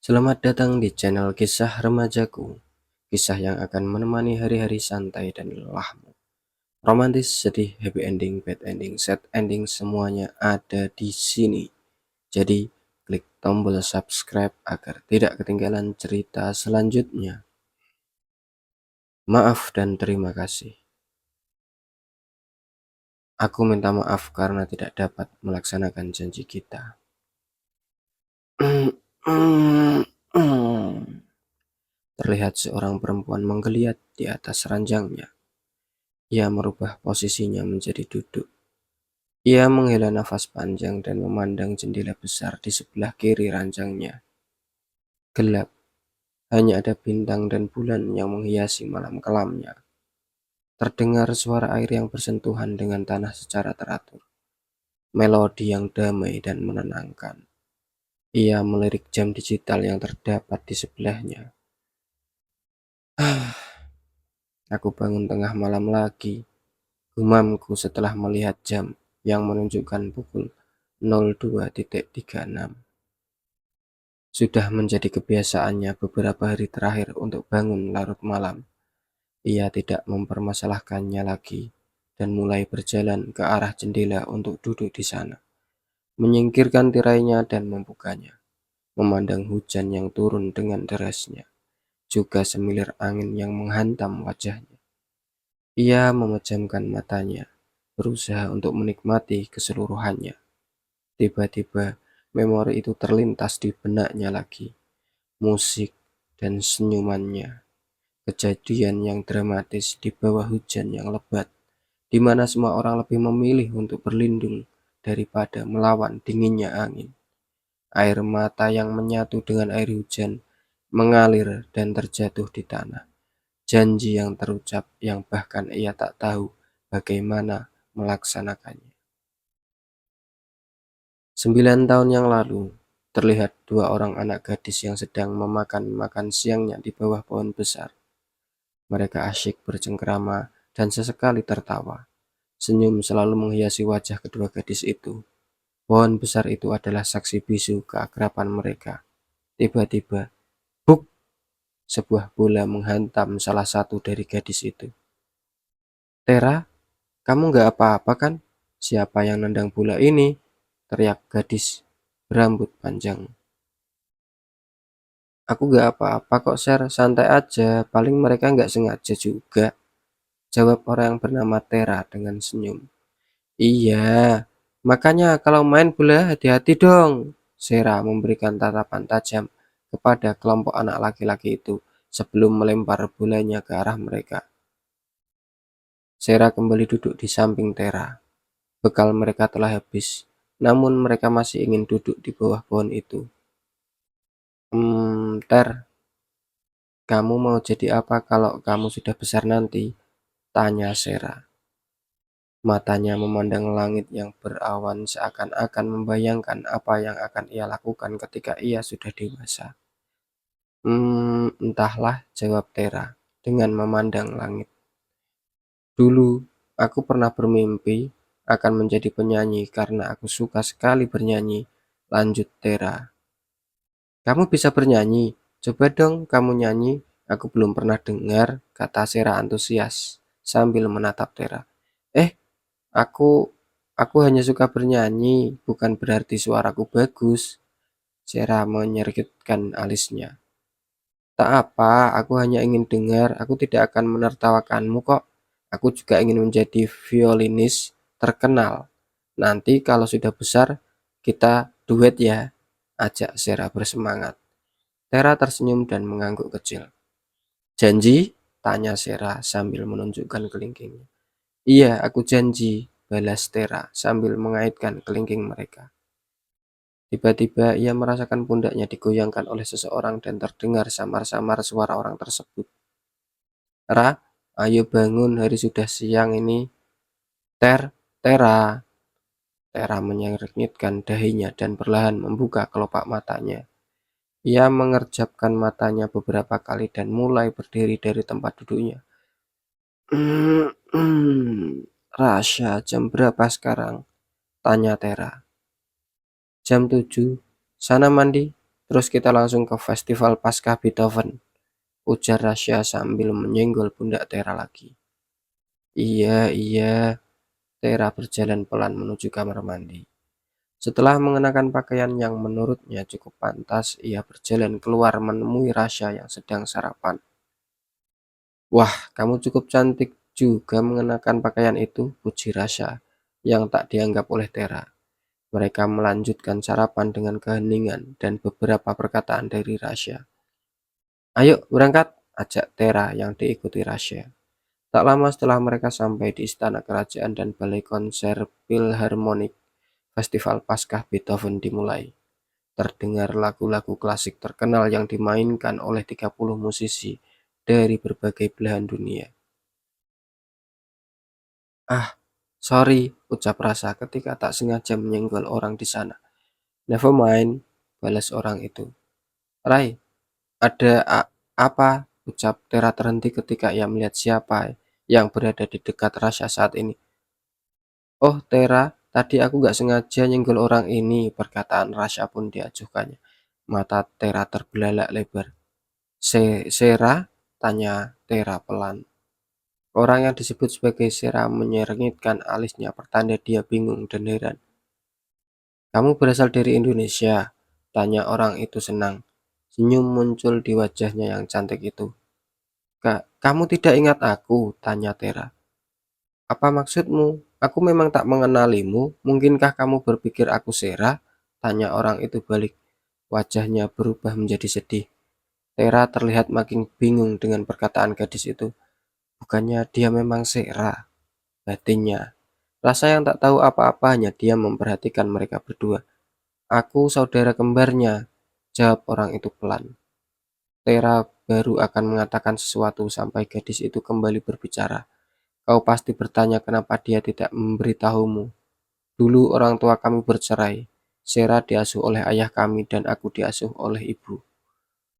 Selamat datang di channel Kisah Remajaku, kisah yang akan menemani hari-hari santai dan lelahmu. Romantis, sedih, happy ending, bad ending, sad ending, semuanya ada di sini. Jadi, klik tombol subscribe agar tidak ketinggalan cerita selanjutnya. Maaf dan terima kasih. Aku minta maaf karena tidak dapat melaksanakan janji kita. Terlihat seorang perempuan menggeliat di atas ranjangnya. Ia merubah posisinya menjadi duduk. Ia menghela nafas panjang dan memandang jendela besar di sebelah kiri ranjangnya. Gelap, hanya ada bintang dan bulan yang menghiasi malam kelamnya. Terdengar suara air yang bersentuhan dengan tanah secara teratur. Melodi yang damai dan menenangkan. Ia melirik jam digital yang terdapat di sebelahnya. Aku bangun tengah malam lagi, gumamku setelah melihat jam yang menunjukkan pukul 02.36. Sudah menjadi kebiasaannya beberapa hari terakhir untuk bangun larut malam. Ia tidak mempermasalahkannya lagi dan mulai berjalan ke arah jendela untuk duduk di sana, menyingkirkan tirainya dan membukanya, memandang hujan yang turun dengan derasnya, juga semilir angin yang menghantam wajahnya. Ia memejamkan matanya, berusaha untuk menikmati keseluruhannya. Tiba-tiba, memori itu terlintas di benaknya lagi. Musik dan senyumannya, kejadian yang dramatis di bawah hujan yang lebat, di mana semua orang lebih memilih untuk berlindung daripada melawan dinginnya angin. Air mata yang menyatu dengan air hujan mengalir dan terjatuh di tanah. Janji yang terucap yang bahkan ia tak tahu bagaimana melaksanakannya. 9 tahun yang lalu, terlihat dua orang anak gadis yang sedang memakan makan siangnya di bawah pohon besar. Mereka asyik bercengkerama dan sesekali tertawa. Senyum selalu menghiasi wajah kedua gadis itu. Pohon besar itu adalah saksi bisu keakraban mereka. Tiba-tiba, buk, sebuah bola menghantam salah satu dari gadis itu. Tera, kamu gak apa-apa kan? Siapa yang nendang bola ini? Teriak gadis berambut panjang. Aku gak apa-apa kok, Sir. Santai aja. Paling mereka gak sengaja juga. Jawab orang yang bernama Tera dengan senyum. Iya, makanya kalau main bola hati-hati dong. Sera memberikan tatapan tajam kepada kelompok anak laki-laki itu sebelum melempar bolanya ke arah mereka. Sera kembali duduk di samping Tera. Bekal mereka telah habis, namun mereka masih ingin duduk di bawah pohon itu. Ter, kamu mau jadi apa kalau kamu sudah besar nanti? Tanya Sera. Matanya memandang langit yang berawan seakan-akan membayangkan apa yang akan ia lakukan ketika ia sudah dewasa. Entahlah, jawab Tera dengan memandang langit. Dulu, aku pernah bermimpi akan menjadi penyanyi karena aku suka sekali bernyanyi, lanjut Tera. Kamu bisa bernyanyi? Coba dong kamu nyanyi. Aku belum pernah dengar, kata Sera antusias sambil menatap Tera. Eh, Aku aku hanya suka bernyanyi, bukan berarti suaraku bagus. Sera menyergitkan alisnya. Tak apa, aku hanya ingin dengar, aku tidak akan menertawakanmu kok. Aku juga ingin menjadi violinis terkenal. Nanti kalau sudah besar, kita duet ya, ajak Sera bersemangat. Tera tersenyum dan mengangguk kecil. Janji? Tanya Sera sambil menunjukkan kelingkingnya. Iya, aku janji, balas Tera sambil mengaitkan kelingking mereka. Tiba-tiba ia merasakan pundaknya digoyangkan oleh seseorang dan terdengar samar-samar suara orang tersebut. Ra, ayo bangun, hari sudah siang ini. Tera. Tera menyengitkan dahinya dan perlahan membuka kelopak matanya. Ia mengerjapkan matanya beberapa kali dan mulai berdiri dari tempat duduknya. Rasya, jam berapa sekarang? Tanya Tera. Jam 7, sana mandi, Terus kita langsung ke festival Paskah Beethoven, ujar Rasya sambil menyenggol pundak Tera lagi. Iya, iya, Tera berjalan pelan menuju kamar mandi. Setelah mengenakan pakaian yang menurutnya cukup pantas, ia berjalan keluar menemui Rasya yang sedang sarapan. Wah, kamu cukup cantik juga mengenakan pakaian itu, puji Rasya, yang tak dianggap oleh Tera. Mereka melanjutkan sarapan dengan keheningan dan beberapa perkataan dari Rasya. Ayo berangkat, ajak Tera yang diikuti Rasya. Tak lama setelah mereka sampai di istana kerajaan dan balai konser Philharmonic, festival Paskah Beethoven dimulai. Terdengar lagu-lagu klasik terkenal yang dimainkan oleh 30 musisi dari berbagai belahan dunia. Ah, sorry, ucap Rasa ketika tak sengaja menyenggol orang di sana. Never mind, balas orang itu. Rai, ada apa? Ucap Tera terhenti ketika ia melihat siapa yang berada di dekat Rasya saat ini. Oh, Tera, tadi aku gak sengaja nyenggol orang ini, perkataan Rasya pun diajukannya. Mata Tera terbelalak lebar. Sera? Tanya Tera pelan. Orang yang disebut sebagai Sera menyerengitkan alisnya pertanda dia bingung dan heran. Kamu berasal dari Indonesia? Tanya orang itu senang. Senyum muncul di wajahnya yang cantik itu. Kak, kamu tidak ingat aku? Tanya Tera. Apa maksudmu? Aku memang tak mengenalimu. Mungkinkah kamu berpikir aku Sera? Tanya orang itu balik. Wajahnya berubah menjadi sedih. Tera terlihat makin bingung dengan perkataan gadis itu. Bukannya dia memang Sera, batinnya. Rasa yang tak tahu apa-apa hanya dia memperhatikan mereka berdua. Aku saudara kembarnya, jawab orang itu pelan. Tera baru akan mengatakan sesuatu sampai gadis itu kembali berbicara. Kau pasti bertanya kenapa dia tidak memberitahumu. Dulu orang tua kami bercerai. Sera diasuh oleh ayah kami dan aku diasuh oleh ibu.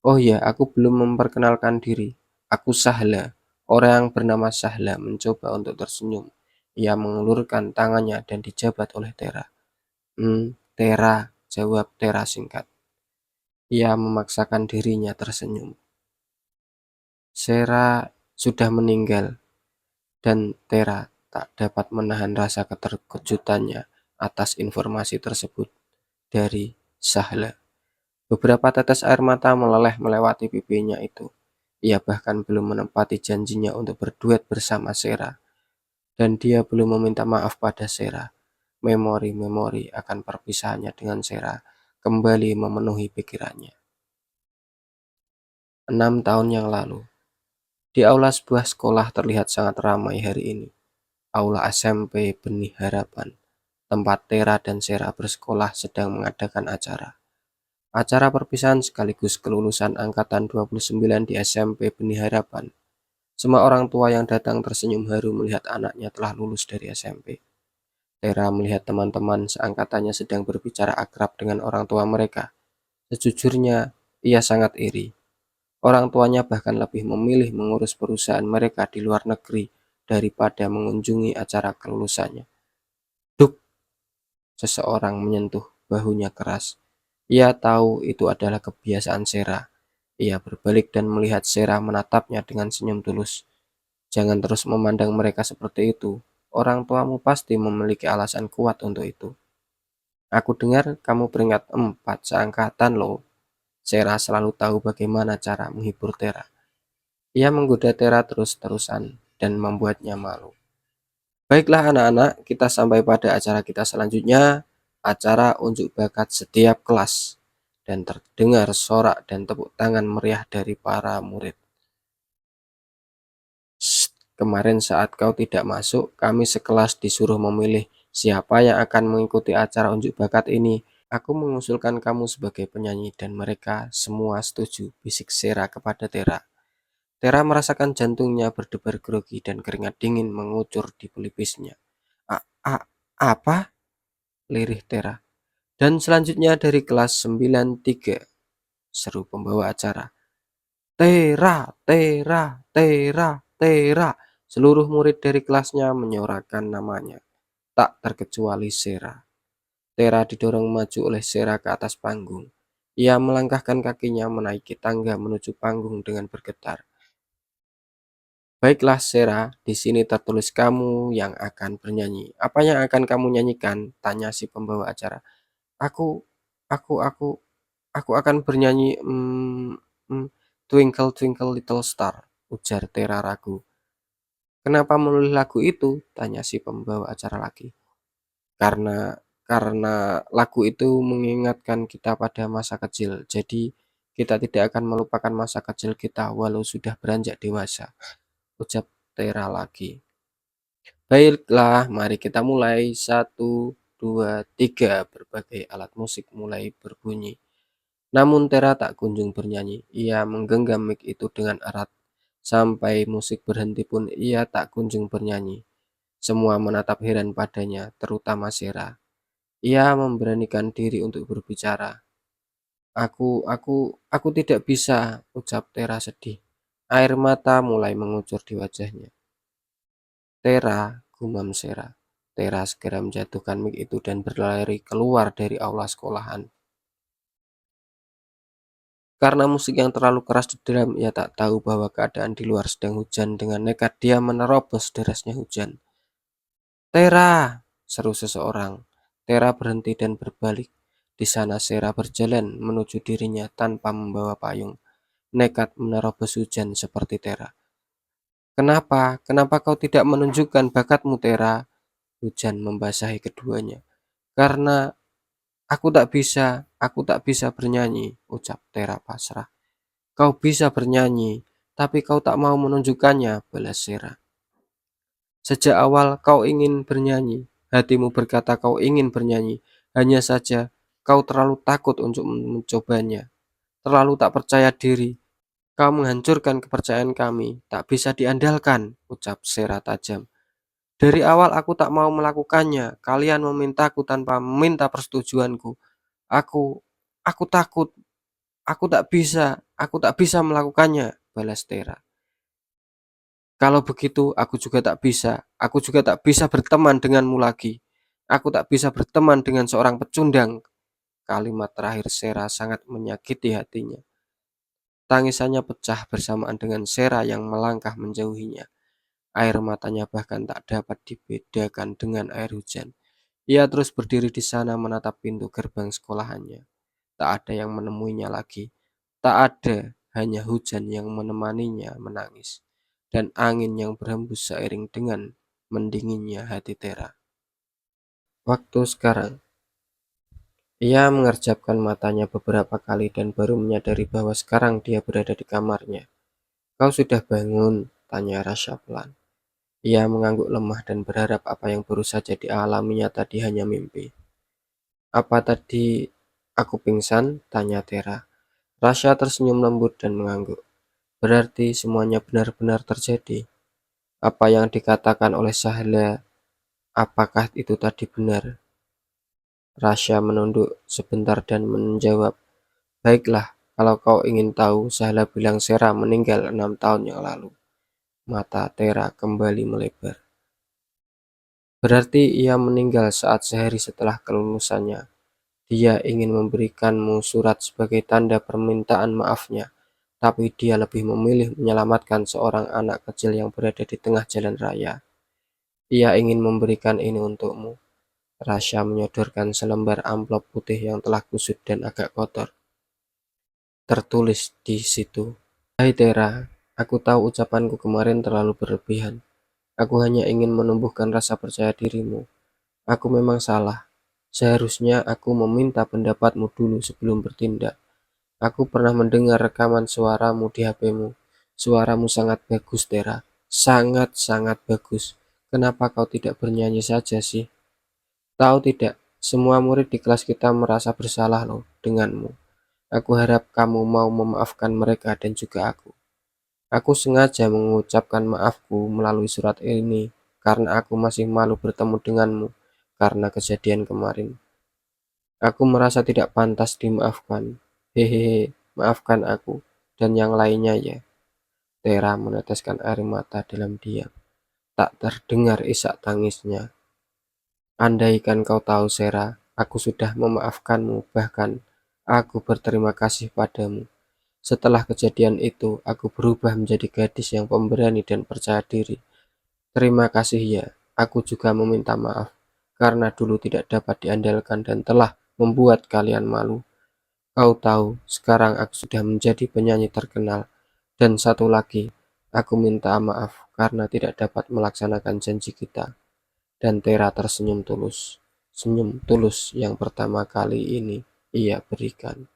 Oh ya, aku belum memperkenalkan diri. Aku Sahla. Orang yang bernama Sahla mencoba untuk tersenyum. Ia mengulurkan tangannya dan dijabat oleh Tera. Tera, jawab Tera singkat. Ia memaksakan dirinya tersenyum. Sera sudah meninggal dan Tera tak dapat menahan rasa keterkejutannya atas informasi tersebut dari Sahla. Beberapa tetes air mata meleleh melewati pipinya itu. Ia bahkan belum menepati janjinya untuk berduet bersama Sera. Dan dia belum meminta maaf pada Sera. Memori-memori akan perpisahannya dengan Sera kembali memenuhi pikirannya. 6 tahun yang lalu, di aula sebuah sekolah terlihat sangat ramai hari ini. Aula SMP Benih Harapan, tempat Tera dan Sera bersekolah sedang mengadakan acara. Acara perpisahan sekaligus kelulusan angkatan 29 di SMP Benih Harapan. Semua orang tua yang datang tersenyum haru melihat anaknya telah lulus dari SMP. Tera melihat teman-teman seangkatannya sedang berbicara akrab dengan orang tua mereka. Sejujurnya, ia sangat iri. Orang tuanya bahkan lebih memilih mengurus perusahaan mereka di luar negeri daripada mengunjungi acara kelulusannya. Duk, seseorang menyentuh bahunya keras. Ia tahu itu adalah kebiasaan Sera. Ia berbalik dan melihat Sera menatapnya dengan senyum tulus. Jangan terus memandang mereka seperti itu. Orang tuamu pasti memiliki alasan kuat untuk itu. Aku dengar kamu peringkat 4 seangkatan loh. Sera selalu tahu bagaimana cara menghibur Tera. Ia menggoda Tera terus-terusan dan membuatnya malu. Baiklah anak-anak, kita sampai pada acara kita selanjutnya, acara unjuk bakat setiap kelas. Dan terdengar sorak dan tepuk tangan meriah dari para murid. Shh, kemarin saat kau tidak masuk, kami sekelas disuruh memilih siapa yang akan mengikuti acara unjuk bakat ini. Aku mengusulkan kamu sebagai penyanyi dan mereka semua setuju, bisik Sera kepada Tera. Tera merasakan jantungnya berdebar grogi dan keringat dingin mengucur di pelipisnya. A, a, apa? Lirih Tera. Dan selanjutnya dari kelas 93, seru pembawa acara. Tera, Tera, Tera, Tera. Seluruh murid dari kelasnya menyorakan namanya, tak terkecuali Sera. Tera didorong maju oleh Sera ke atas panggung. Ia melangkahkan kakinya menaiki tangga menuju panggung dengan bergetar. Baiklah Sera, di sini tertulis kamu yang akan bernyanyi. Apa yang akan kamu nyanyikan? Tanya si pembawa acara. Aku, aku, aku akan bernyanyi Twinkle Twinkle Little Star, ujar Tera ragu. Kenapa memilih lagu itu? Tanya si pembawa acara lagi. Karena karena lagu itu mengingatkan kita pada masa kecil. Jadi kita tidak akan melupakan masa kecil kita walau sudah beranjak dewasa, ucap Tera lagi. Baiklah, mari kita mulai. Satu, dua, tiga. Berbagai alat musik mulai berbunyi. Namun Tera tak kunjung bernyanyi. Ia menggenggam mic itu dengan erat. Sampai musik berhenti pun ia tak kunjung bernyanyi. Semua menatap heran padanya, terutama Sera. Ia memberanikan diri untuk berbicara. Aku tidak bisa, ucap Tera sedih. Air mata mulai mengucur di wajahnya. Tera, gumam Sera. Tera segera menjatuhkan mic itu dan berlari keluar dari aula sekolahan. Karena musik yang terlalu keras di dalam, ia tak tahu bahwa keadaan di luar sedang hujan. Dengan nekat dia menerobos derasnya hujan. Tera, seru seseorang. Tera berhenti dan berbalik. Di sana Sera berjalan menuju dirinya tanpa membawa payung. Nekat menerobos hujan seperti Tera. Kenapa? Kenapa kau tidak menunjukkan bakatmu, Tera? Hujan membasahi keduanya. Karena aku tak bisa bernyanyi, ucap Tera pasrah. Kau bisa bernyanyi, tapi kau tak mau menunjukkannya, balas Sera. Sejak awal kau ingin bernyanyi, hatimu berkata kau ingin bernyanyi, hanya saja kau terlalu takut untuk mencobanya, terlalu tak percaya diri. Kau menghancurkan kepercayaan kami, tak bisa diandalkan, ucap Sera tajam. Dari awal aku tak mau melakukannya, kalian memintaku tanpa meminta persetujuanku. Aku, aku takut, aku tak bisa melakukannya, balas Tera. Kalau begitu, aku juga tak bisa berteman denganmu lagi. Aku tak bisa berteman dengan seorang pecundang. Kalimat terakhir Sera sangat menyakiti hatinya. Tangisannya pecah bersamaan dengan Sera yang melangkah menjauhinya. Air matanya bahkan tak dapat dibedakan dengan air hujan. Ia terus berdiri di sana menatap pintu gerbang sekolahannya. Tak ada yang menemuinya lagi. Tak ada, hanya hujan yang menemaninya menangis. Dan angin yang berhembus seiring dengan mendinginnya hati Tera. Waktu sekarang. Ia mengerjapkan matanya beberapa kali dan baru menyadari bahwa sekarang dia berada di kamarnya. Kau sudah bangun? Tanya Rasya pelan. Ia mengangguk lemah dan berharap apa yang baru saja dialaminya tadi hanya mimpi. Apa tadi aku pingsan? Tanya Tera. Rasya tersenyum lembut dan mengangguk. Berarti semuanya benar-benar terjadi. Apa yang dikatakan oleh Sahla, apakah itu tadi benar? Rasya menunduk sebentar dan menjawab, baiklah, kalau kau ingin tahu, Sahla bilang Sera meninggal 6 tahun yang lalu. Mata Tera kembali melebar. Berarti ia meninggal saat sehari setelah kelulusannya. Dia ingin memberikanmu surat sebagai tanda permintaan maafnya, tapi dia lebih memilih menyelamatkan seorang anak kecil yang berada di tengah jalan raya. Ia ingin memberikan ini untukmu. Rasya menyodorkan selembar amplop putih yang telah kusut dan agak kotor. Tertulis di situ, hai Tera, aku tahu ucapanku kemarin terlalu berlebihan. Aku hanya ingin menumbuhkan rasa percaya dirimu. Aku memang salah. Seharusnya aku meminta pendapatmu dulu sebelum bertindak. Aku pernah mendengar rekaman suaramu di HP-mu. Suaramu sangat bagus, Tera. Sangat-sangat bagus. Kenapa kau tidak bernyanyi saja sih? Tahu tidak, semua murid di kelas kita merasa bersalah loh denganmu. Aku harap kamu mau memaafkan mereka dan juga aku. Aku sengaja mengucapkan maafku melalui surat ini karena aku masih malu bertemu denganmu karena kejadian kemarin. Aku merasa tidak pantas dimaafkan. Hehehe, maafkan aku dan yang lainnya ya. Tera meneteskan air mata dalam diam. Tak terdengar isak tangisnya. Andaikan kau tahu, Sera, aku sudah memaafkanmu, bahkan Aku berterima kasih padamu. Setelah kejadian itu, aku berubah menjadi gadis yang pemberani dan percaya diri. Terima kasih ya. Aku juga meminta maaf karena dulu tidak dapat diandalkan dan telah membuat kalian malu. Kau tahu, sekarang aku sudah menjadi penyanyi terkenal. Dan satu lagi, aku minta maaf karena tidak dapat melaksanakan janji kita. Dan Tera tersenyum tulus. Senyum tulus yang pertama kali ini ia berikan.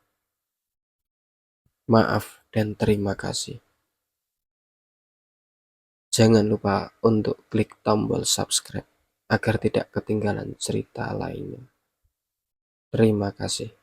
Maaf dan terima kasih. Jangan lupa untuk klik tombol subscribe agar tidak ketinggalan cerita lainnya. Terima kasih.